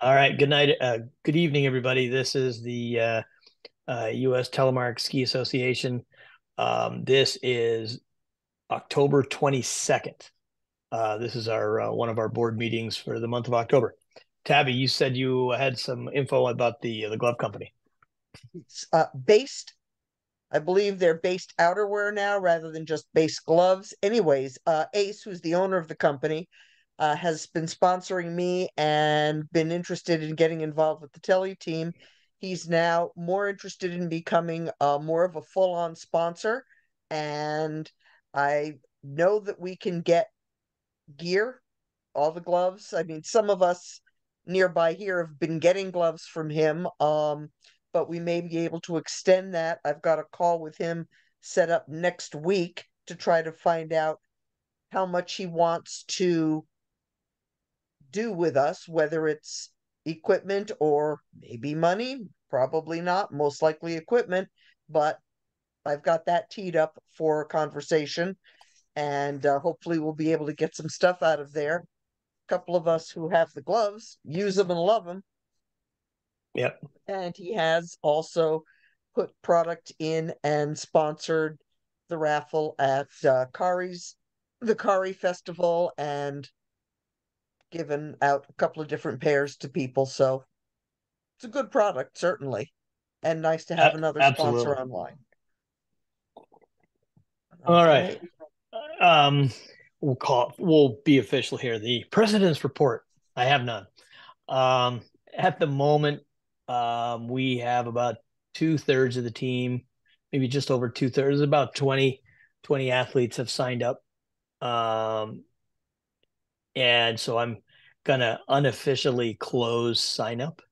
All right. Good night. Good evening, everybody. This is the U.S. Telemark Ski Association. This is October 22nd. This is our one of our board meetings for the month of October. Tabby, you said you had some info about the glove company. It's I believe they're based outerwear now rather than just base gloves. Anyways, Ace, who's the owner of the company, has been sponsoring me and been interested in getting involved with the Telly team. He's now more interested in becoming more of a full-on sponsor, and I know that we can get gear, all the gloves. I mean, some of us nearby here have been getting gloves from him, but we may be able to extend that. I've got a call with him set up next week to try to find out how much he wants to do with us, whether it's equipment or maybe money. Probably not, most likely equipment, but I've got that teed up for a conversation, and hopefully we'll be able to get some stuff out of there. Couple of us who have the gloves use them and love them. Yep. And he has also put product in and sponsored the raffle at the Kari Festival, and given out a couple of different pairs to people. So it's a good product, certainly, and nice to have another sponsor Absolutely. online. All right. Okay. Um, we'll be official here. The president's report. I have none. Um, at the moment, we have about two-thirds of the team, maybe just over two-thirds, about 20 athletes have signed up. Um, and so I'm gonna unofficially close sign up,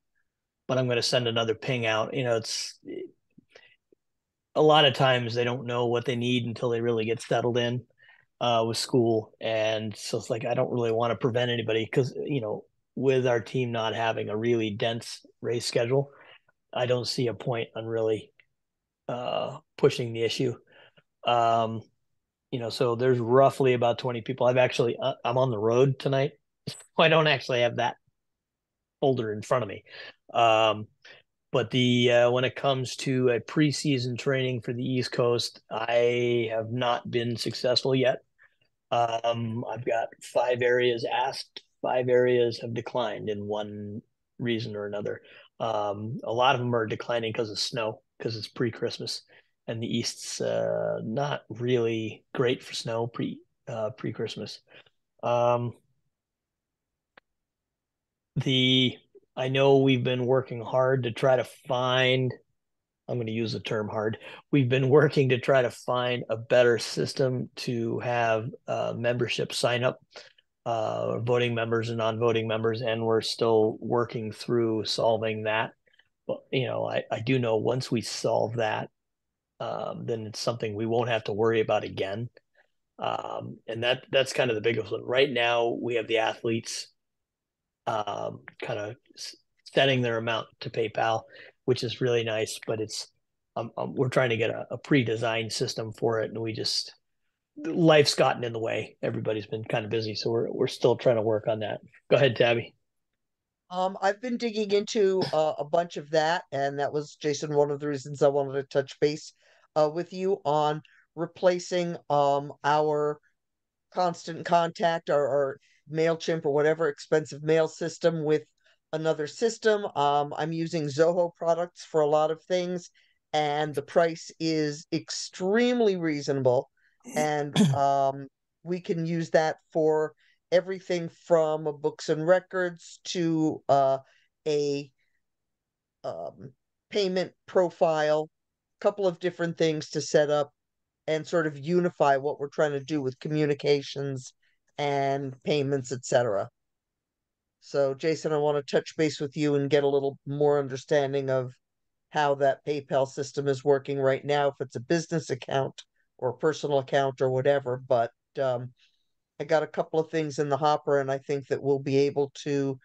but I'm gonna send another ping out. It's a lot of times they don't know what they need until they really get settled in with school. And so it's like I don't really want to prevent anybody because, with our team not having a really dense race schedule, I don't see a point on really pushing the issue. Um, so there's roughly about 20 people. I'm on the road tonight. So I don't actually have that folder in front of me. Um, but the when it comes to a preseason training for the East Coast, I have not been successful yet. I've got 5 areas asked, 5 areas have declined in one reason or another. A lot of them are declining because of snow, because it's pre-Christmas, and the East's not really great for snow pre-Christmas. Um, the I know we've been working hard to try to find. I'm going to use the term hard. We've been working to try to find a better system to have membership sign up, voting members and non-voting members, and we're still working through solving that. But I do know once we solve that, then it's something we won't have to worry about again. And that's kind of the biggest one. Right now, we have the athletes kind of setting their amount to PayPal, which is really nice. But we're trying to get a pre-designed system for it, and life's gotten in the way. Everybody's been kind of busy, so we're still trying to work on that. Go ahead, Tabby. I've been digging into a bunch of that, and that was, Jason, one of the reasons I wanted to touch base with you on replacing our constant contact, or MailChimp or whatever expensive mail system, with another system. I'm using Zoho products for a lot of things, and the price is extremely reasonable. And we can use that for everything from books and records to a um, payment profile, couple of different things to set up and sort of unify what we're trying to do with communications and payments, etc. So, Jason, I want to touch base with you and get a little more understanding of how that PayPal system is working right now, if it's a business account or a personal account or whatever. But I got a couple of things in the hopper, and I think that we'll be able to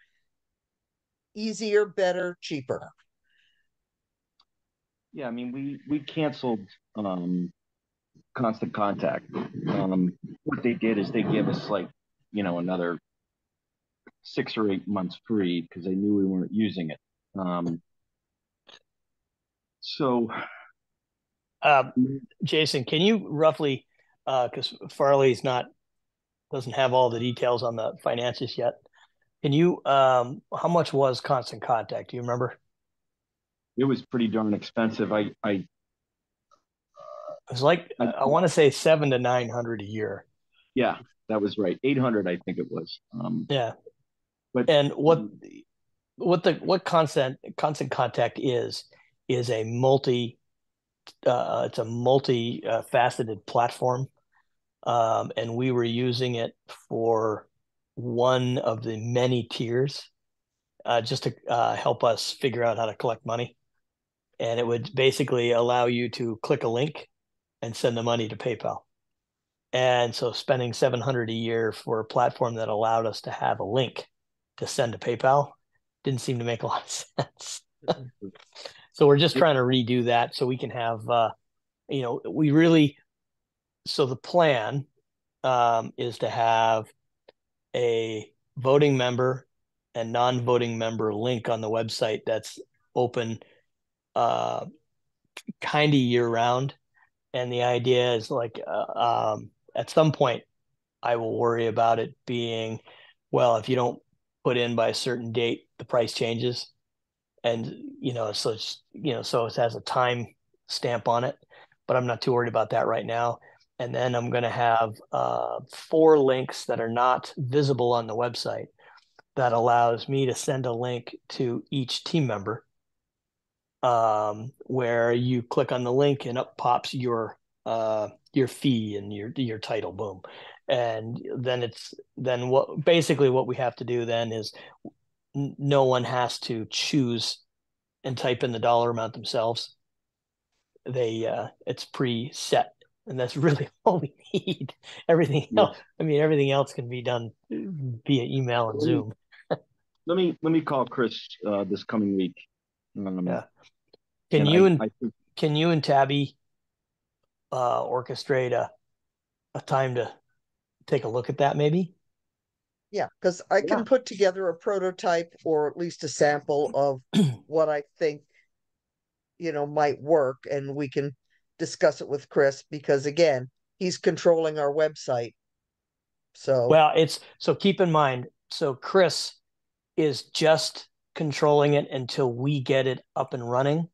easier, better, cheaper. Yeah, I mean, we canceled constant contact. What they did is they gave us like, another 6 or 8 months free because they knew we weren't using it. So, Uh, Jason, can you roughly, because Farley's not doesn't have all the details on the finances yet. Can you, how much was Constant Contact? Do you remember? it was pretty darn expensive. It was like, I I want to say 700 to 900 a year. yeah, that was right. 800, I think it was. Yeah. But And what constant contact is a it's a multi faceted platform. And we were using it for one of the many tiers, just to help us figure out how to collect money. And it would basically allow you to click a link and send the money to PayPal. And so spending 700 a year for a platform that allowed us to have a link to send to PayPal didn't seem to make a lot of sense. So we're just trying to redo that so we can have, we really, so the plan is to have a voting member and non-voting member link on the website that's open uh, kind of year round. And the idea is like at some point, I will worry about it being, well, if you don't put in by a certain date, the price changes. And, so so it has a time stamp on it, but I'm not too worried about that right now. And then I'm going to have 4 links that are not visible on the website that allows me to send a link to each team member, where you click on the link and up pops your fee and your title, boom. And then what we have to do then is no one has to choose and type in the dollar amount themselves. It's preset, and that's really all we need. Everything yeah, else, I mean, everything else can be done via email and let me Zoom. let me call Chris this coming week. Yeah. Can And you and I think can you and Tabby orchestrate a time to take a look at that maybe? Yeah, because I yeah, can put together a prototype or at least a sample of what I think, might work, and we can discuss it with Chris because again, he's controlling our website. So Well, it's so keep in mind, so Chris is just controlling it until we get it up and running,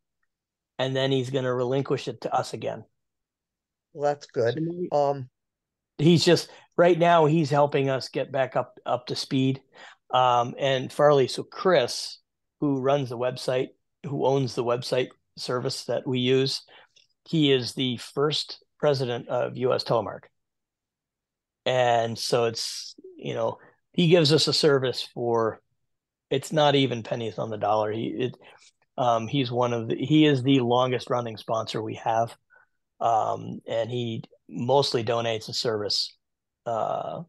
and then he's going to relinquish it to us again. well, that's good. so He's just right now he's helping us get back up to speed. And Farley, so Chris, who runs the website, who owns the website service that we use, he is the first president of US Telemark. And so he gives us a service for, it's not even pennies on the dollar. He is the longest running sponsor we have. And he mostly donates a service uh,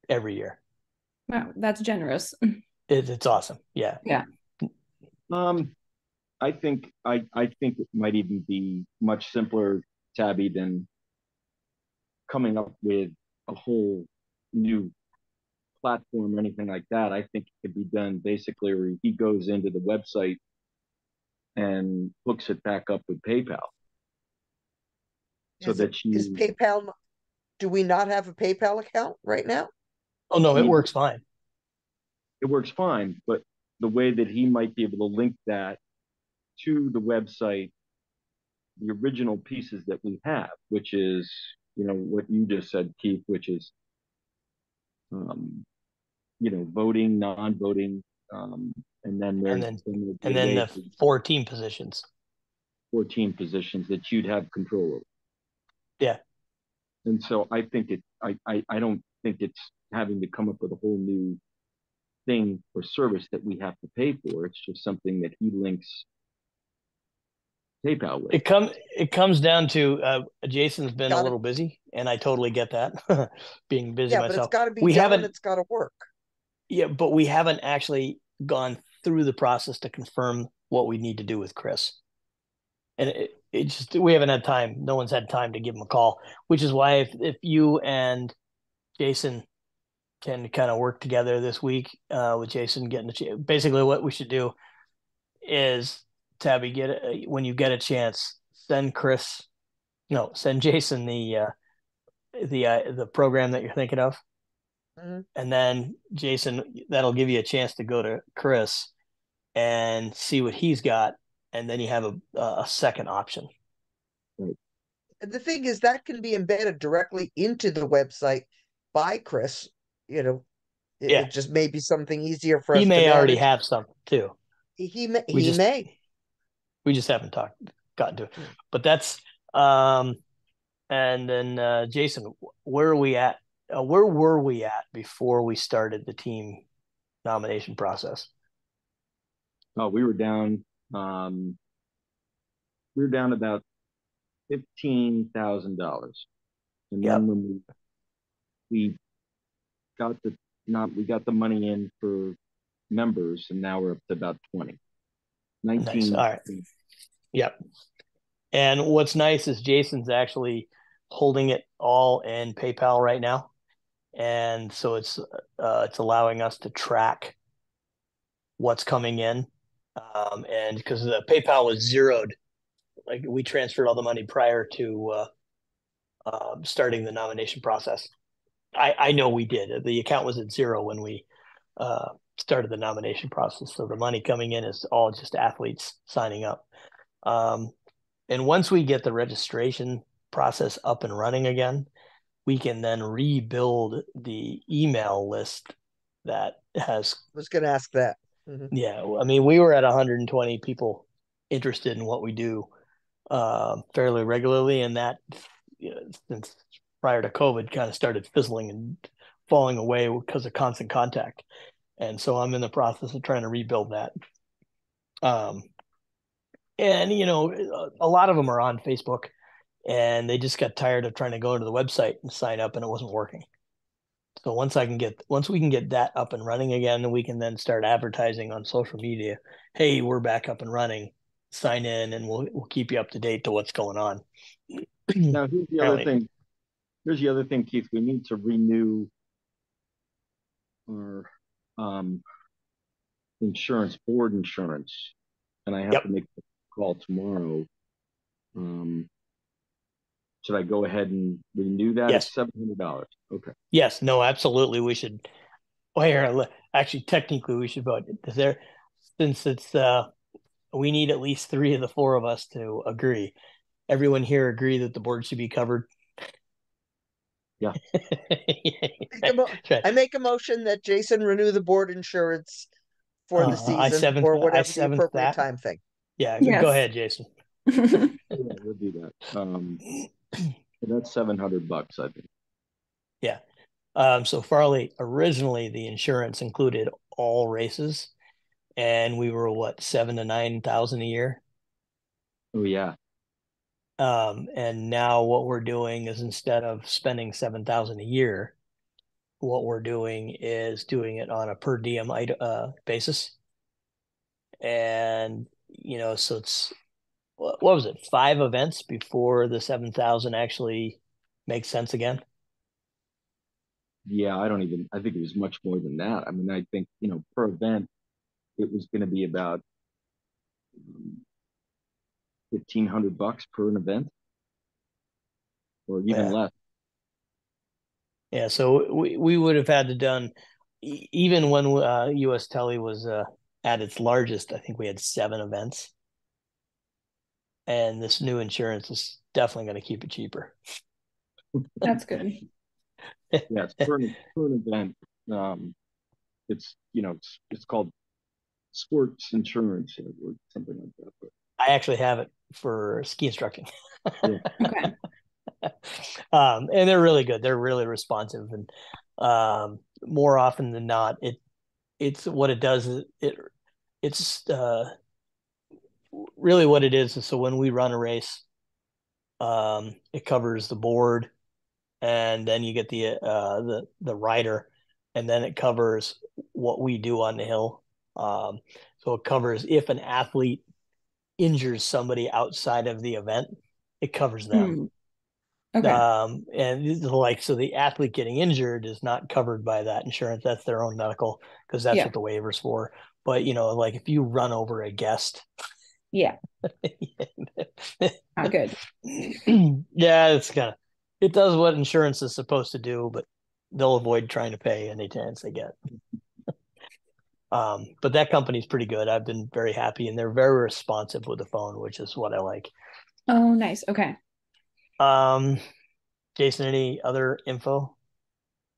every year. Wow, that's generous. It's awesome. Yeah. Yeah. um, I think it might even be much simpler, Tabby, than coming up with a whole new platform or anything like that. I think it could be done basically where he goes into the website and hooks it back up with PayPal so that is you PayPal, do we not have a PayPal account right now? Oh no, it we works fine. it works fine, but the way that he might be able to link that to the website, the original pieces that we have, which is, what you just said, Keith, which is, um, voting, non-voting, and then And there's then then there'd be and a then way the for 14 positions. 14 positions that you'd have control over. Yeah. And so I don't think it's having to come up with a whole new thing or service that we have to pay for. It's just something that he links PayPal with. It comes down to Jason's been a Got it. little busy, and I totally get that. Being busy Yeah, but it's myself. got to be We done and haven't it's got to work. Yeah, but we haven't actually gone through the process to confirm what we need to do with Chris. And it just we haven't had time. No one's had time to give him a call, which is why if you and Jason can kind of work together this week with Jason getting basically what we should do is Tabby when you get a chance, send Jason the program that you're thinking of. Mhm. And then Jason, that'll give you a chance to go to Chris and see what he's got, and then you have a second option. The thing is that can be embedded directly into the website by Chris. You know, Yeah, it just may be something easier for he us to may already manage. have something too. We He just may. we just haven't gotten to it. Hmm. But that's and then Jason, where are we at? Where were we at before we started the team nomination process? Oh, we were down. We were down about $15,000, and then Yep. when we got the not we got the money in for members, and now we're up to about 20. Nice. 19. All right. Yep. And what's nice is Jason's actually holding it all in PayPal right now, and so it's allowing us to track what's coming in, and because the PayPal was zeroed, like we transferred all the money prior to starting the nomination process. I know we did. The account was at zero when we started the nomination process, so the money coming in is all just athletes signing up. Um, and once we get the registration process up and running again, we can then rebuild the email list that has. I was going to ask that. Mhm. Yeah, I mean, we were at 120 people interested in what we do fairly regularly, and that, since prior to COVID, kind of started fizzling and falling away because of constant contact. And so I'm in the process of trying to rebuild that. Um, and a lot of them are on Facebook, and they just got tired of trying to go to the website and sign up, and it wasn't working. So once we can get that up and running again, we can then start advertising on social media. Hey, we're back up and running. Sign in, and we'll keep you up to date to what's going on. Now here's the other thing. Here's the other thing, Keith. We need to renew our board insurance, and I have Yep. to make a call tomorrow. Um, should I go ahead and renew that? Yes. It's $700. Okay. Yes. No. Absolutely. We should. Well, here, actually, technically, we should vote there, since it's we need at least three of the four of us to agree. Everyone here agree that the board should be covered. Yeah. Right. I make a motion that Jason renew the board insurance for the I season seventh. or I whatever the seventh appropriate that. time thing. Yeah. Yes. Go ahead, Jason. Yeah, we'll do that. That's $700, I think. Yeah. So Farley, originally the insurance included all races, and we were what, 7,000 to 9,000 a year. Oh yeah. And now what we're doing is, instead of spending 7,000 a year, what we're doing is doing it on a per diem basis. And so it's, what was it, 5 events before the 7,000 actually makes sense again. Yeah, I think it was much more than that. I mean, I think, per event, it was going to be about $1,500 per an event, or even Yeah. less. Yeah, so we would have had to done, even when US Tele was at its largest, I think we had 7 events, and this new insurance is definitely going to keep it cheaper. That's good. Yes, per an event. It's called sports insurance or something like that. But I actually have it for ski instructing. yeah. Okay. And they're really good. They're really responsive, and more often than not, it's what it does is it's really what it is. So when we run a race, it covers the board, and then you get the rider, and then it covers what we do on the hill. So it covers if an athlete injures somebody outside of the event, it covers them. Okay. And like, so the athlete getting injured is not covered by that insurance. That's their own medical, because that's Yeah. what the waiver's for. But like if you run over a guest, Yeah. Not good. yeah, it does what insurance is supposed to do, but they'll avoid trying to pay any chance they get. But that company's pretty good. I've been very happy, and they're very responsive with the phone, which is what I like. Oh, nice. Okay. Um, Jason, any other info?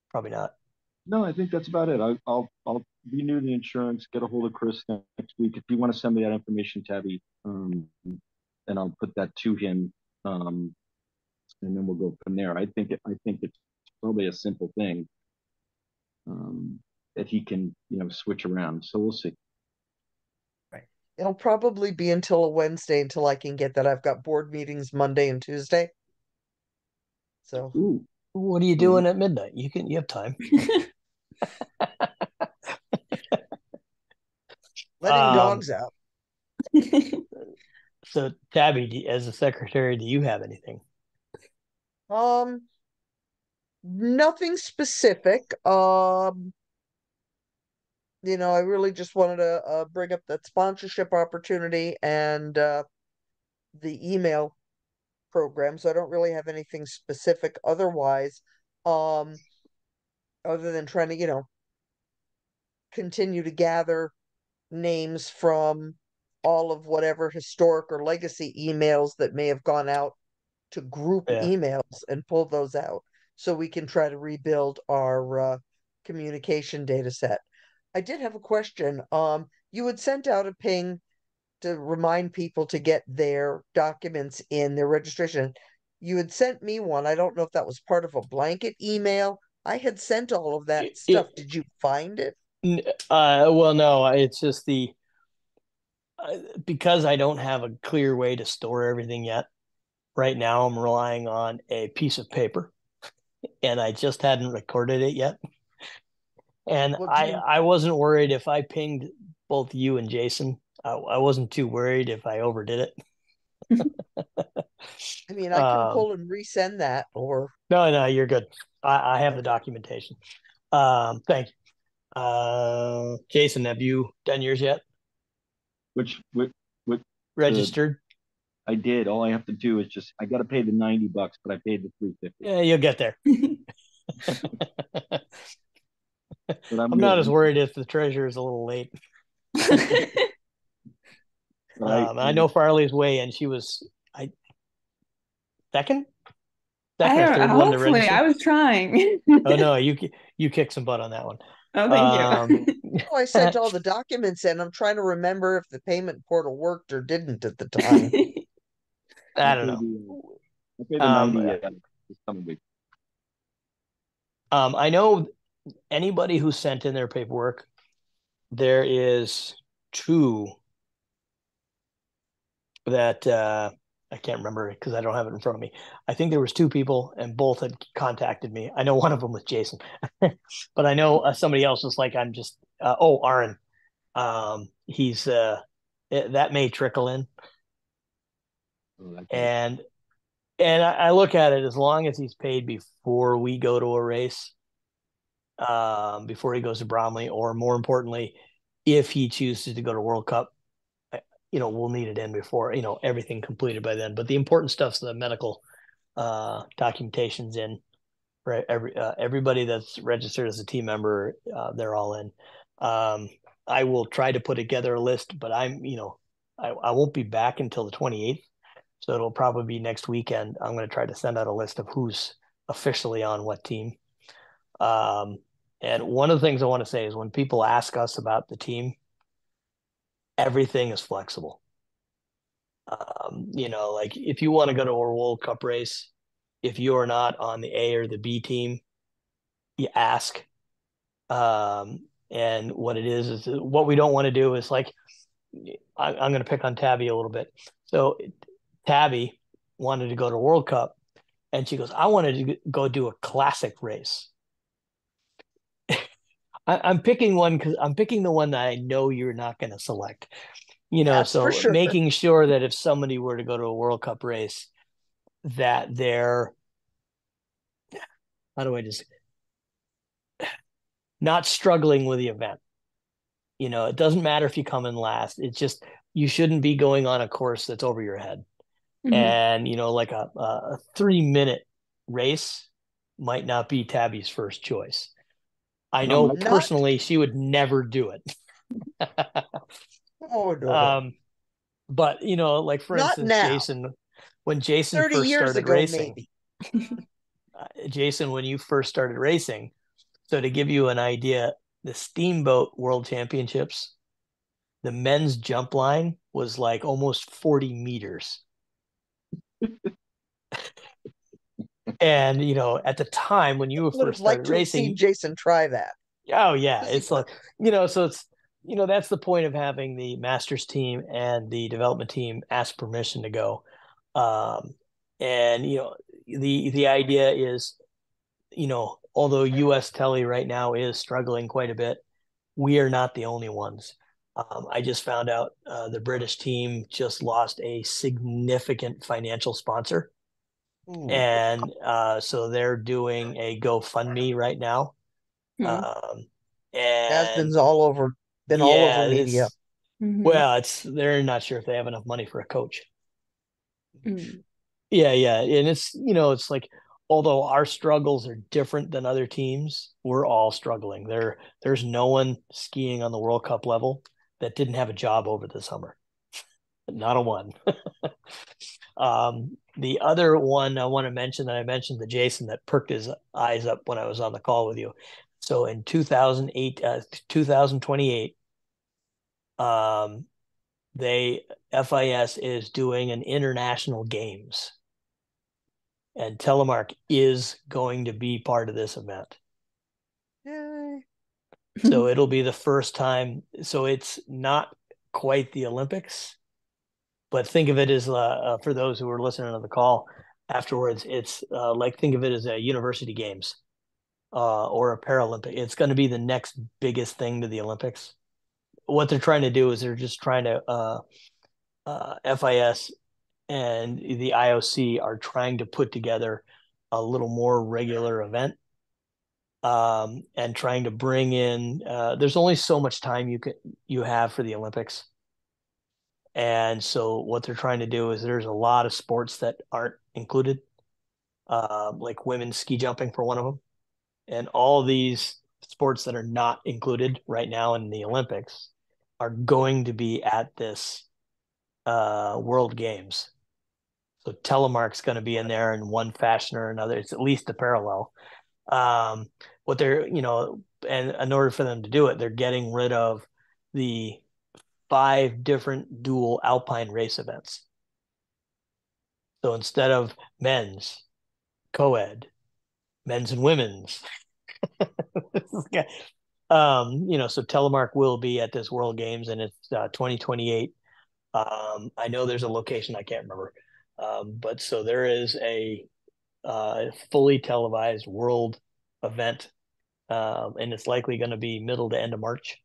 Probably not. No, I think that's about it. I'll renew the insurance, get a hold of Chris next week. If you want to send me that information, Tabby, and I'll put that to him, and then we'll go from there. I think it's probably a simple thing, that he can switch around. So we'll see. Right. It'll probably be until a Wednesday until I can get that. I've got board meetings Monday and Tuesday. So Ooh, What are you doing at midnight? You have time. letting dogs out. So Tabby, as a secretary, do you have anything? Um, nothing specific. I really just wanted to bring up that sponsorship opportunity and the email program. So I don't really have anything specific otherwise, um, other than trying to, continue to gather names from all of whatever historic or legacy emails that may have gone out to group Yeah. emails and pull those out so we can try to rebuild our communication data set. I did have a question. You had sent out a ping to remind people to get their documents in their registration. You had sent me one. I don't know if that was part of a blanket email. I had sent all of that stuff. It, Did you find it? well, no, it's just because I don't have a clear way to store everything yet. Right now, I'm relying on a piece of paper, and I just hadn't recorded it yet. And Well, do I wasn't worried if I pinged both you and Jason. I wasn't too worried if I overdid it. I mean, I can Um, pull and resend that, or no, you're good. I have the okay. documentation. Thank you. Jason, have you done yours yet? which the Registered? I did. All I have to do is I got to pay the $90, but I paid the 350. Yeah, you'll get there. But I'm I'm not as good. worried if the treasure is a little late. But I know Farley's way, and she was I second, I second or don't third one to hopefully I register. was trying. Oh no, you kicked some butt on that one. Oh, thank Um, you. Oh, I sent all the documents in. I'm trying to remember if the payment portal worked or didn't at the time. I I don't paid know. the Um, 90 this coming week. I know anybody who sent in their paperwork. There is two that I can't remember because I don't have it in front of me. I think there was two people, and both had contacted me. I know one of them was Jason, but I know somebody else was like, "I'm just Aaron." He's that may trickle in, Oh, that good. and I look at it as long as he's paid before we go to a race, before he goes to Bromley, or more importantly, if he chooses to go to World Cup, we'll need it in before, everything completed by then. But the important stuff's the medical documentation's in for everybody that's registered as a team member. They're all in. I will try to put together a list, but I won't be back until the 28th. So it'll probably be next weekend. I'm going to try to send out a list of who's officially on what team. Um, and one of the things I want to say is when people ask us about the team, everything is flexible. Like if you want to go to a World Cup race, if you're not on the A or the B team, you ask. And what it is what we don't want to do is like, I'm going to pick on Tabby a little bit. So Tabby wanted to go to World Cup, and she goes, I wanted to go do a classic race. I'm picking one because I'm picking the one that I know you're not going to select. That's for So sure. making sure that if somebody were to go to a World Cup race, that they're how do I just not struggling with the event. It doesn't matter if you come in last. It's just you shouldn't be going on a course that's over your head. Mhm. And like a 3-minute race might not be Tabby's first choice. I Not know my Not, personally she would never do it. oh no, um, but like for not instance, now. when Jason 30 first years started ago, racing, maybe. Jason, when you first started racing, so to give you an idea, the Steamboat World Championships, the men's jump line was like almost 40 meters. And, at the time when you Would have first started liked to have seen racing, Jason try that. oh, yeah, Because he it's would like, so it's, that's the point of having the masters team and the development team ask permission to go. Um, and, the idea is, although US Tele right now is struggling quite a bit, we are not the only ones. I just found out the British team just lost a significant financial sponsor. have. Ooh. And so they're doing a GoFundMe right now. Mhm. Um, Has and been all over yeah, media. Mhm. well, they're not sure if they have enough money for a coach. Mhm. Yeah, yeah. And it's like, although our struggles are different than other teams, we're all struggling. There's no one skiing on the World Cup level that didn't have a job over the summer. Not a one. The other one I want to mention that I mentioned to Jason that perked his eyes up when I was on the call with you. So in 2028, um, FIS is doing an international games, and Telemark is going to be part of this event. Yay. So it'll be the first time. So it's not quite the Olympics, but think of it as for those who are listening to the call afterwards, it's like think of it as a university games or a Paralympic. It's going to be the next biggest thing to the Olympics. What they're trying to do is they're just trying to FIS and the IOC are trying to put together a little more regular event, and trying to bring in. There's only so much time you have for the Olympics. And so what they're trying to do is there's a lot of sports that aren't included, like women's ski jumping for one of them, and all these sports that are not included right now in the Olympics are going to be at this World Games. So telemark's going to be in there in one fashion or another. It's at least a parallel. What they're, and in order for them to do it, they're getting rid of the 5 different dual alpine race events. So instead of men's, co-ed, men's and women's, so Telemark will be at this World Games and it's 2028. I know there's a location I can't remember, but so there is a fully televised world event, and it's likely going to be middle to end of March,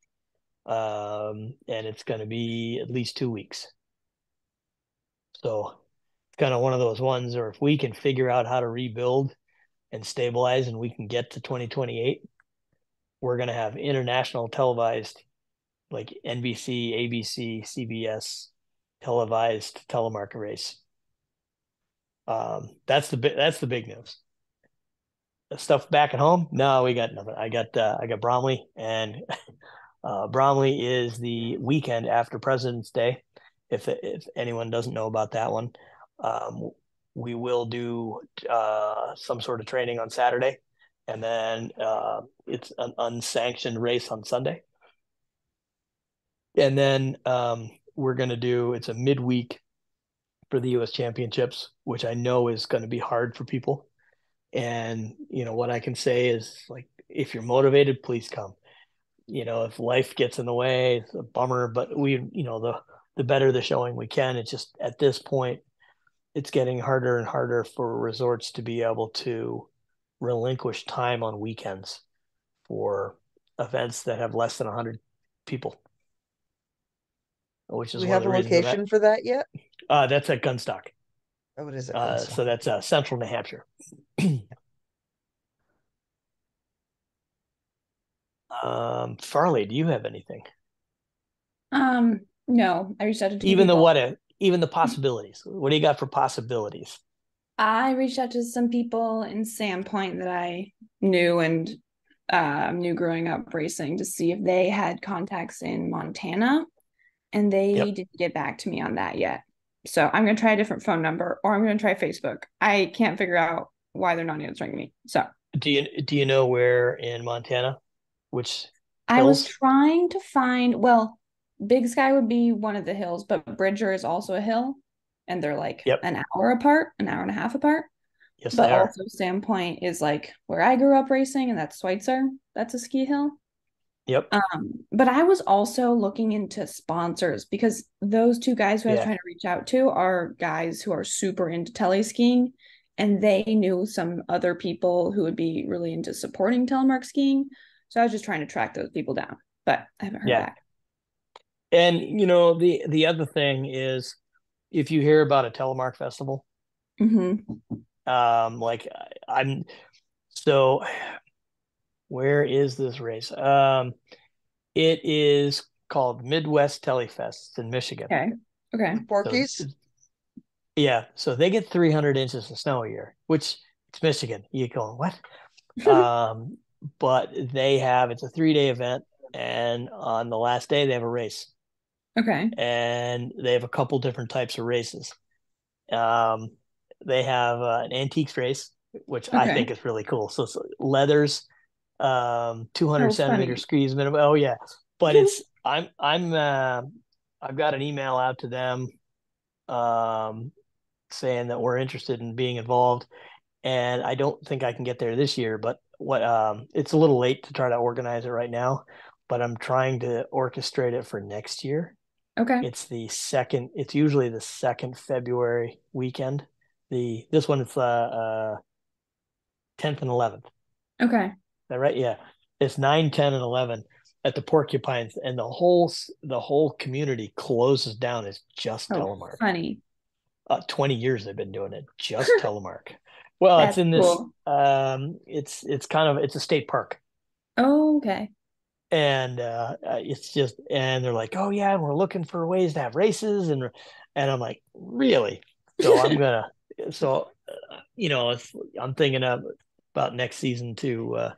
and it's going to be at least 2 weeks. So it's kind of one of those ones, or if we can figure out how to rebuild and stabilize, and we can get to 2028, we're going to have international televised, like NBC, ABC, CBS televised telemarket race. That's the big news. The stuff back at home, no, we got nothing. I got Bromley, and Bromley is the weekend after President's Day. If anyone doesn't know about that one, um, we will do some sort of training on Saturday, and then it's an unsanctioned race on Sunday. And then we're going to do it's a midweek for the U.S. Championships, which I know is going to be hard for people. And what I can say is, like, if you're motivated, please come. If life gets in the way, it's a bummer, but the better the showing we can. It's just at this point, it's getting harder and harder for resorts to be able to relinquish time on weekends for events that have less than 100 people, which Do is we one of have the a reasons I'm at. location for that yet? That's at Gunstock. Oh, it is at Gunstock. So that's central New Hampshire. Farley, do you have anything? No, I reached out to two Even the people. what if, even the possibilities. What do you got for possibilities? I reached out to some people in Sandpoint that I knew and knew growing up racing to see if they had contacts in Montana, and they Yep. didn't get back to me on that yet. So I'm gonna try a different phone number, or I'm gonna try Facebook. I can't figure out why they're not answering me. So Do you know where in Montana? Which I was hills? trying to find, well, Big Sky would be one of the hills, but Bridger is also a hill, and they're like Yep. an hour apart, an hour and a half apart. Yes, But they are. also Sandpoint is like where I grew up racing, and that's Schweitzer. That's a ski hill. Yep. But I was also looking into sponsors because those two guys who I was Yeah. trying to reach out to are guys who are super into teleskiing, and they knew some other people who would be really into supporting telemark skiing. So I was just trying to track those people down, but I haven't heard Yeah. back. And the other thing is if you hear about a telemark festival, Mm-hmm. like I'm so where is this race? It is called Midwest Telefest. It's in Michigan. Okay. Okay. The So Porkies? yeah, so they get 300 inches of snow a year, which it's Michigan. You going what? Um, but it's a 3-day event, and on the last day they have a race, Okay. and they have a couple different types of races. Um, they have an antiques race, which I Okay. think is really cool. So it's leathers, 200 Oh, centimeter funny. skis minimum. Oh yeah, but I've got an email out to them, um, saying that we're interested in being involved, and I don't think I can get there this year, but it's a little late to try to organize it right now, but I'm trying to orchestrate it for next year. Okay. It's usually the second February weekend. This one it's 10th and 11th. Is Okay. that right? Yeah. It's 9, 10, and 11 at the Porcupines, and the whole community closes down. It's just Oh, telemark. funny. 20 years they've been doing it, just telemark. Well, it's That's in this cool. it's kind of it's a state park, Oh, okay. and it's just, and they're like, oh yeah, and we're looking for ways to have races, and I'm like, really? So I'm thinking about next season to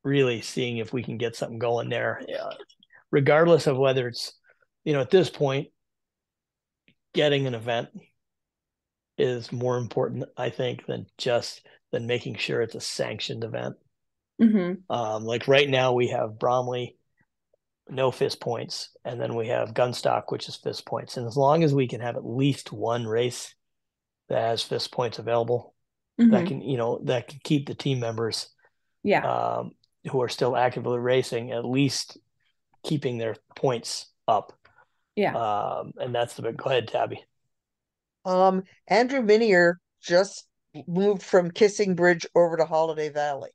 really seeing if we can get something going there, regardless of whether it's, at this point, getting an event is more important, I think, than making sure it's a sanctioned event. Mm-hmm. Like right now, we have Bromley, no fist points, and then we have Gunstock, which is fist points. And as long as we can have at least one race that has fist points available, Mm-hmm. that can keep the team members, Yeah. um, who are still actively racing, at least keeping their points up. Yeah. And that's the big. Go ahead, Tabby. Andrew Minier just moved from Kissing Bridge over to Holiday Valley.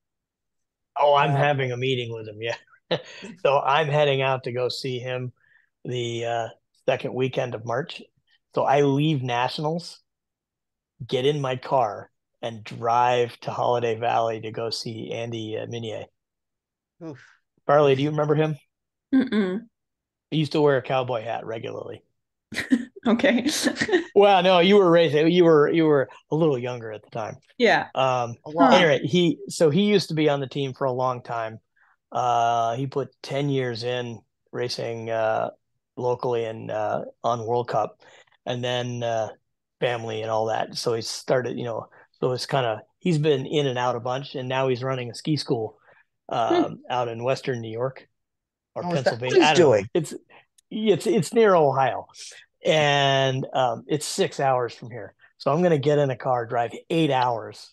Oh, I'm Um, having a meeting with him. Yeah. So I'm heading out to go see him the second weekend of March. So I leave Nationals, get in my car, and drive to Holiday Valley to go see Andy Minier. oof. Farley, do you remember him? Mm-mm. He used to wear a cowboy hat regularly. Okay. Well, no, you were racing. You were a little younger at the time. Yeah. Um, A Huh. lot. anyway, he used to be on the team for a long time. He put 10 years in racing locally and on World Cup, and then family and all that. So he started, so it's kind of, he's been in and out a bunch, and now he's running a ski school Hmm. out in Western New York or Oh, is that what Pennsylvania. he's I don't know. doing? It's near Ohio, and it's 6 hours from here. So I'm gonna get in a car, drive 8 hours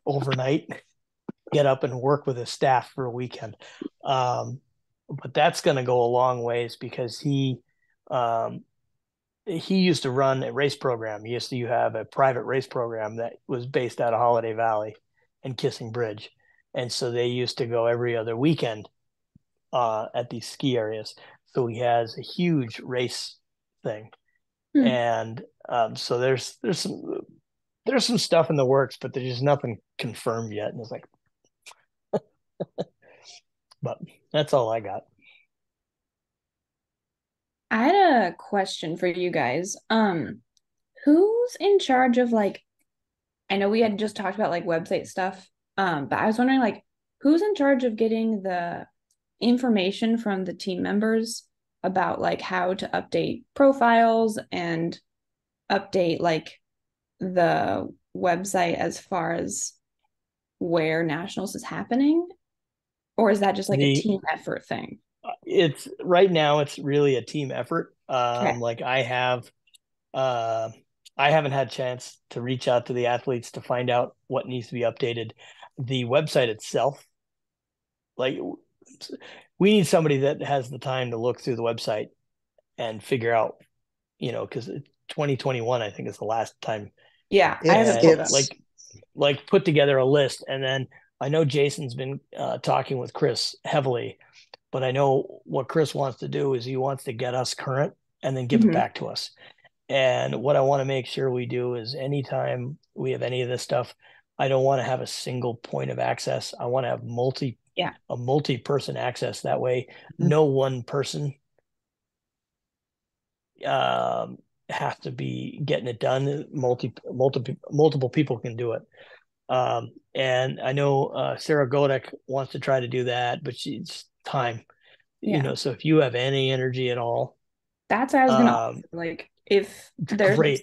overnight, get up and work with his staff for a weekend. Um, but that's going to go a long ways because um, he used to run a race program. He used to have a private race program that was based out of Holiday Valley and Kissing Bridge, and so they used to go every other weekend at these ski areas. So he has a huge race thing, Hmm. and so there's some stuff in the works, but there's just nothing confirmed yet. And it's like, But that's all I got. I had a question for you guys. Who's in charge of like, I know we had just talked about like website stuff, but I was wondering like who's in charge of getting the information from the team members about like how to update profiles and update like the website as far as where nationals is happening? Or is that just like a The team effort thing? It's right now it's really a team effort. Okay. Like uh I haven't had a chance to reach out to the athletes to find out what needs to be updated. The website itself, like we need somebody that has the time to look through the website and figure out, because 2021 I think is the last time, Yeah, I have It's it and pulled up. it's like put together a list. And then I know Jason's been talking with Chris heavily, but I know what Chris wants to do is he wants to get us current and then give it Mhm. back to us. And what I want to make sure we do is anytime we have any of this stuff, I don't want to have a single point of access. I want to have Yeah. a multi-person access. That way, no one person um, has to be getting it done. Multiple people can do it. And I know Sarah Godek wants to try to do that, but she's time. Yeah. So if you have any energy at all, That's what I was gonna um, offer. Like if there's great.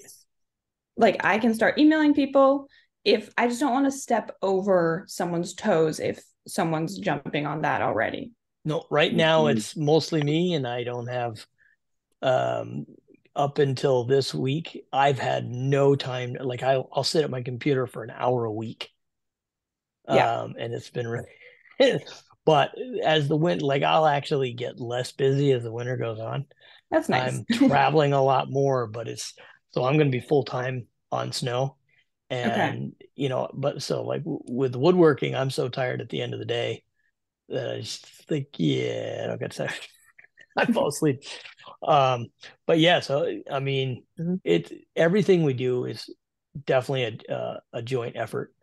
like I can start emailing people if I just don't want to step over someone's toes if someone's jumping on that already. No, right now it's mostly me, and I don't have um up until this week, I've had no time. Like I'll sit at my computer for an hour a week. Yeah, And it's been really but as the winter, like I'll actually get less busy as the winter goes on. that's nice. I'm traveling a lot more, but so I'm going to be full time on snow. Okay. And, but so like with woodworking, I'm so tired at the end of the day that I just think, yeah, I don't get tired. I fall asleep. Um, but yeah, so I mean, Mhm. everything we do is definitely a joint effort.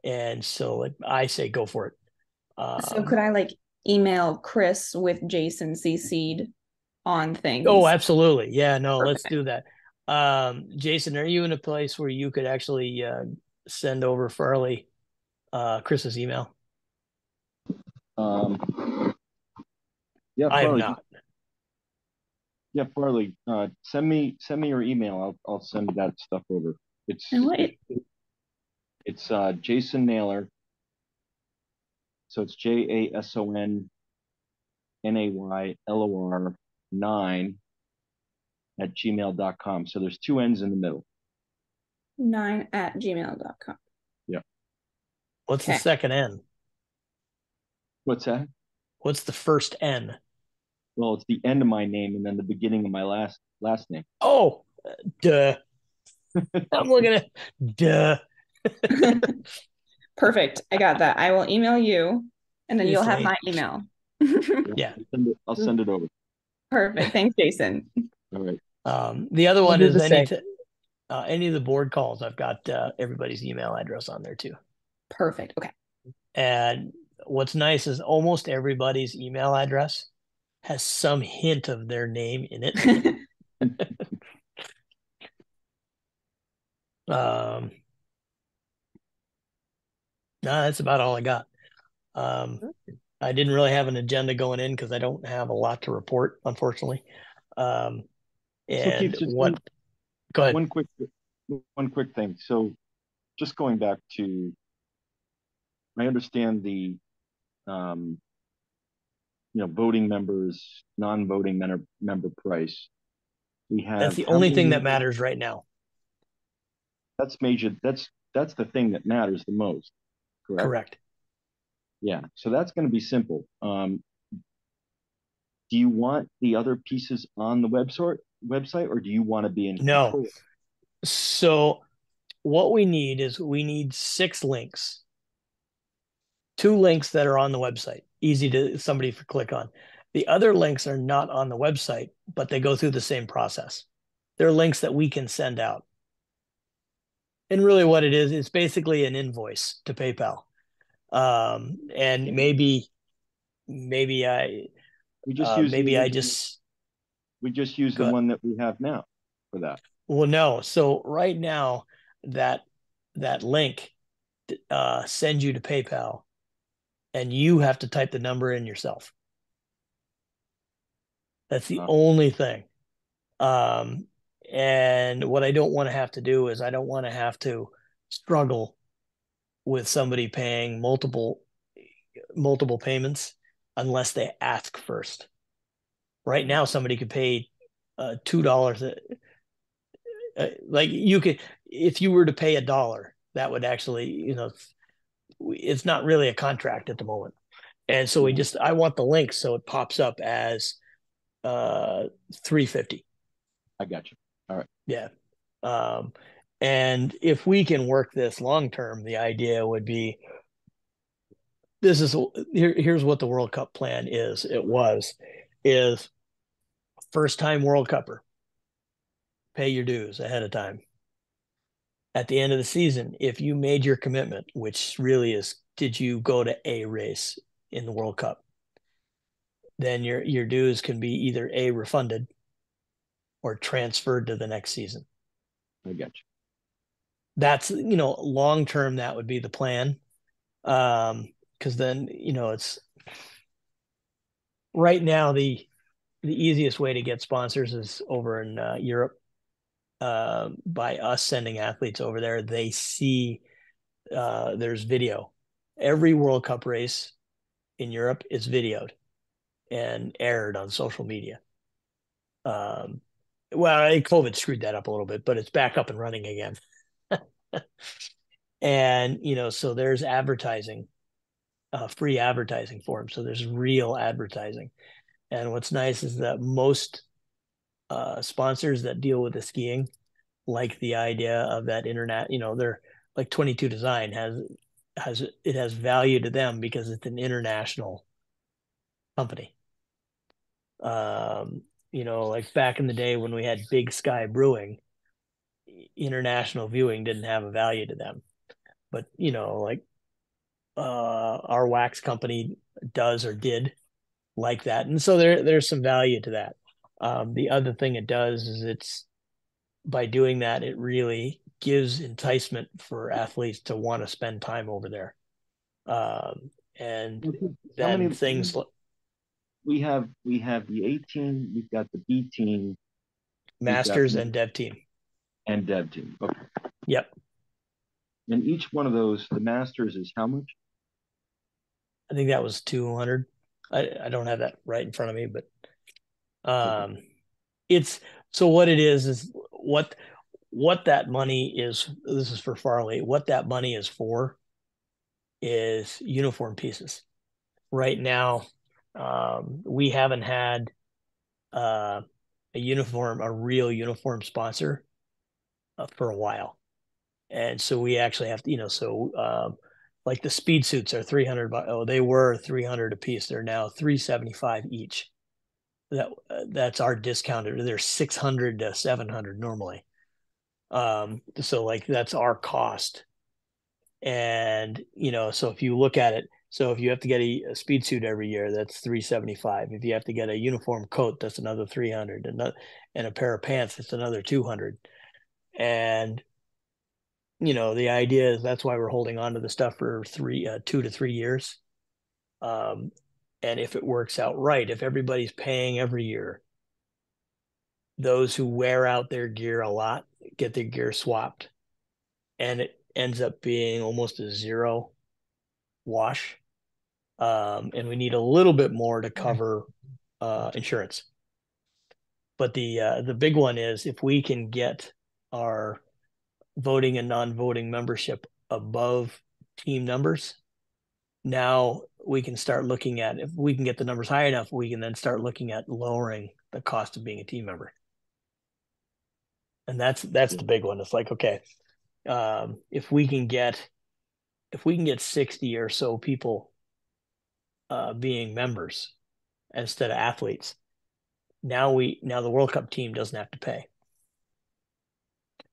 And so like I say, go for it. So Um, could I like email Chris with Jason CC'd on oh, things? absolutely. Yeah, no, let's Perfect. do that. Jason, are you in a place where you could actually send over Farley Chris's email? Yeah, I am Farley. not. Yeah, Farley. Send me your email. I'll send that stuff over. And It's what? it's Jason Naylor. So it's JASONNAYLOR 9 at gmail.com. So there's two N's in the middle. 9 at gmail.com. Yeah. What's the Okay. second N? What's that? What's the first N? Well, it's the end of my name and then the beginning of my last name. Oh, duh. I'm looking at duh. Perfect. I got that. I will email you and then you'll It's have my late. email. Yeah, Yeah. I'll send it over. Perfect. Thanks, Jason. All right. The other We'll one do is the same. any of the board calls. I've got everybody's email address on there too. Perfect. Okay. And what's nice is almost everybody's email address has some hint of their name in it. No, that's about all I got. Um, I didn't really have an agenda going in because I don't have a lot to report, unfortunately. Um, So Keith, and just what? Go ahead. one quick thing. So just going back to, I understand the um, voting members, non-voting member price. We That's have the how only many thing that members? matters right now. That's major. That's the thing that matters the most, correct? Correct. Yeah. So that's going to be simple. Do you want the other pieces on the website, or do you want to be in No. control? So what we need is we need 6 links, 2 links that are on the website, easy to somebody to click on. The other links are not on the website, but they go through the same process. They're links that we can send out. And really what it is, it's basically an invoice to PayPal. And maybe maybe I We just use the maybe I original. just We just use the got one that we have now for that. well no. So right now that that link sends you to PayPal, and you have to type the number in yourself. That's the Uh, only thing. Um, and what I don't want to have to do is I don't want to have to struggle with somebody paying multiple payments unless they ask first. Right now, somebody could pay $2. Like you could, if you were to pay $1, that would actually, it's not really a contract at the moment. And so yeah, I want the link so it pops up as 350. I got you. All right. Yeah. Um, and if we can work this long term, the idea would be this is here's what the World Cup plan is. Is first time World Cupper, pay your dues ahead of time. At the end of the season, if you made your commitment, which really is, did you go to a race in the World Cup? Then your dues can be either a refunded or transferred to the next season. I got you. That's long term that would be the plan. Because then it's right now the easiest way to get sponsors is over in Europe. By us sending athletes over there, they see there's video. Every World Cup race in Europe is videoed and aired on social media. Um, well, COVID screwed that up a little bit, but it's back up and running again. And so there's advertising, free advertising for them. So there's real advertising. And what's nice is that most sponsors that deal with the skiing like the idea of that internet. They're like 22 Design has value to them because it's an international company. Like back in the day when we had Big Sky Brewing, international viewing didn't have a value to them. But like our wax company does or did like that. And so there's some value to that. The other thing it does is it's by doing that, it really gives enticement for athletes to want to spend time over there. And Okay. How then many things we have the A team, we've got the B team, we've got masters and dev team. and dev team. Okay. Yep. And each one of those, the masters is how much? I think that was 200. I don't have that right in front of me, but Okay. it's so what it is what that money is. This is for Farley. What that money is for is uniform pieces. Right now, we haven't had a real uniform sponsor for a while. And so we actually have to, like the speed suits are 300. Oh, they were 300 a piece. They're now 375 each. That's our discounted. They're 600 to 700 normally. So like that's our cost. And so if you look at it, so if you have to get a speed suit every year, that's 375. If you have to get a uniform coat, that's another 300. And a pair of pants, that's another 200. And the idea is that's why we're holding on to the stuff for 2 to 3 years. Um, and if it works out right, if everybody's paying every year, those who wear out their gear a lot get their gear swapped, and it ends up being almost a zero wash. And we need a little bit more to cover insurance. But the big one is if we can get our voting and non-voting membership above team numbers, now we can start looking at, if we can get the numbers high enough, we can then start looking at lowering the cost of being a team member. And that's the big one. It's like, okay, if we can get 60 or so people being members instead of athletes, now the World Cup team doesn't have to pay.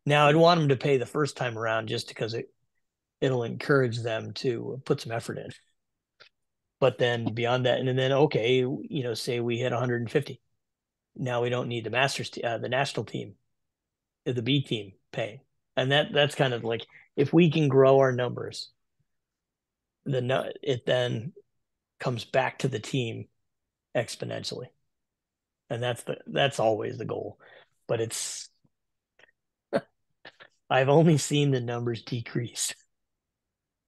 Now I'd want them to pay the first time around just because it'll encourage them to put some effort in. But then beyond that, and then okay, say we hit 150. Now we don't need the the national team, the B team paying, and that's kind of like if we can grow our numbers, then it then comes back to the team exponentially, and that's always the goal. But I've only seen the numbers decrease.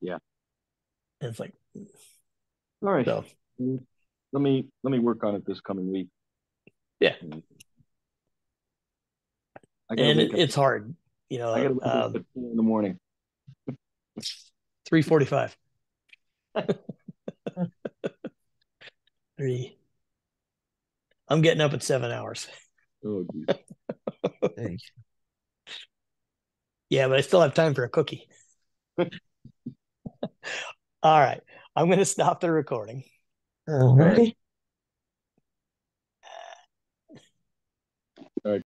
Yeah. And it's like, all right. So let me work on it this coming week. Yeah. And it's hard, I gotta wake up at 4 in the morning. 3:45. 3. I'm getting up at 7 hours. Oh, geez. Yeah, but I still have time for a cookie. All right. I'm going to stop the recording. All right.